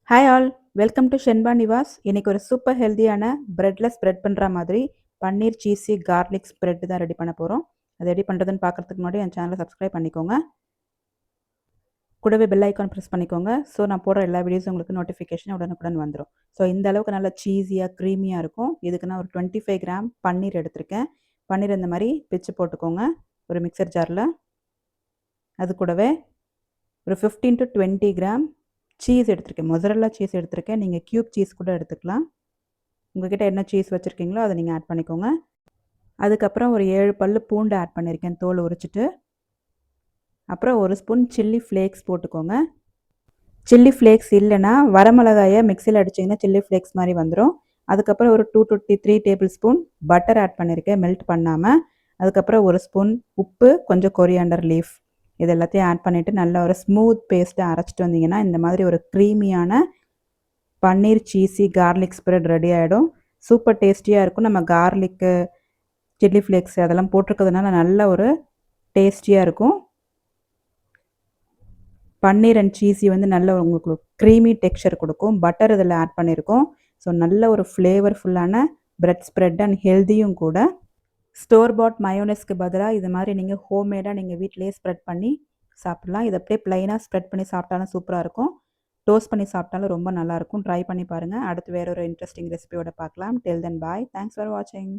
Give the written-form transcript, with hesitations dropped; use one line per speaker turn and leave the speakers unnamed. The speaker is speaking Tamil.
Hi all, welcome to Shenba Nivas. இன்னைக்கு ஒரு சூப்பர் ஹெல்தியான பிரெட்ல ஸ்ப்ரெட் பண்ணுற மாதிரி பன்னீர் சீஸி கார்லிக் ஸ்ப்ரெட் தான் ரெடி பண்ண போகிறோம். அது எப்படி பண்ணுறதுன்னு பார்க்குறதுக்கு முன்னாடி என் சேனலை சப்ஸ்கிரைப் பண்ணிக்கோங்க. கூடவே பெல் ஐக்கான் ப்ரெஸ் பண்ணிக்கோங்க. ஸோ நான் போடுற எல்லா வீடியோஸும் உங்களுக்கு நோட்டிஃபிகேஷன் உடனுக்குடன் வந்துடும். ஸோ இந்த அளவுக்கு நல்லா சீஸியாக க்ரீமியாக இருக்கும். இதுக்கு நான் ஒரு 25 கிராம் பன்னீர் எடுத்திருக்கேன். பன்னீர் இந்த மாதிரி பிச்சு போட்டுக்கோங்க ஒரு மிக்சர் ஜாரில். அது கூடவே ஒரு 15 to 20 கிராம் சீஸ் எடுத்திருக்கேன். மொசரல்லா சீஸ் எடுத்திருக்கேன். நீங்கள் க்யூப் சீஸ் கூட எடுத்துக்கலாம். உங்கள்கிட்ட என்ன சீஸ் வச்சுருக்கீங்களோ அதை நீங்கள் ஆட் பண்ணிக்கோங்க. அதுக்கப்புறம் ஒரு 7 பல்லு பூண்டு ஆட் பண்ணியிருக்கேன், தோல் உரிச்சிட்டு. அப்புறம் ஒரு ஸ்பூன் சில்லி ஃப்ளேக்ஸ் போட்டுக்கோங்க. சில்லி ஃப்ளேக்ஸ் இல்லைன்னா வரமிளகாயை மிக்சியில் அடிச்சிங்கன்னா சில்லி ஃப்ளேக்ஸ் மாதிரி வந்துடும். அதுக்கப்புறம் ஒரு 2 to 3 tablespoon butter add பண்ணியிருக்கேன், மெல்ட் பண்ணாமல். அதுக்கப்புறம் ஒரு ஸ்பூன் உப்பு, கொஞ்சம் கொரியாண்டர் லீஃப், இது எல்லாத்தையும் ஆட் பண்ணிவிட்டு நல்லா ஒரு ஸ்மூத் பேஸ்ட்டை அரைச்சிட்டு வந்தீங்கன்னா இந்த மாதிரி ஒரு க்ரீமியான பன்னீர் சீஸி கார்லிக் ஸ்ப்ரெட் ரெடி ஆகிடும். சூப்பர் டேஸ்டியாக இருக்கும். நம்ம கார்லிக்கு, சில்லி ஃப்ளேக்ஸ் அதெல்லாம் போட்டிருக்கிறதுனால நல்ல ஒரு டேஸ்டியாக இருக்கும். பன்னீர் அண்ட் சீஸி வந்து நல்ல உங்களுக்கு க்ரீமி டெக்ஸ்சர் கொடுக்கும். பட்டர் இதில் ஆட் பண்ணியிருக்கோம். ஸோ நல்ல ஒரு ஃப்ளேவர்ஃபுல்லான பிரெட் ஸ்ப்ரெட் அண்ட் ஹெல்தியும் கூட. ஸ்டோர் பாட் மயோனஸ்க்கு பதிலாக இது மாதிரி நீங்கள் ஹோம்மேடாக நீங்கள் வீட்டிலேயே ஸ்ப்ரெட் பண்ணி சாப்பிட்லாம். இதை அப்படியே ப்ளைனாக ஸ்ப்ரெட் பண்ணி சாப்பிட்டாலும் சூப்பராக இருக்கும். டோஸ்ட் பண்ணி சாப்பிட்டாலும் ரொம்ப நல்லாயிருக்கும். ட்ரை பண்ணி பாருங்கள். அடுத்து வேற ஒரு இன்ட்ரெஸ்டிங் ரெசிபியோட பார்க்கலாம். டில் தென் பாய். தேங்க்ஸ் ஃபார் வாட்சிங்.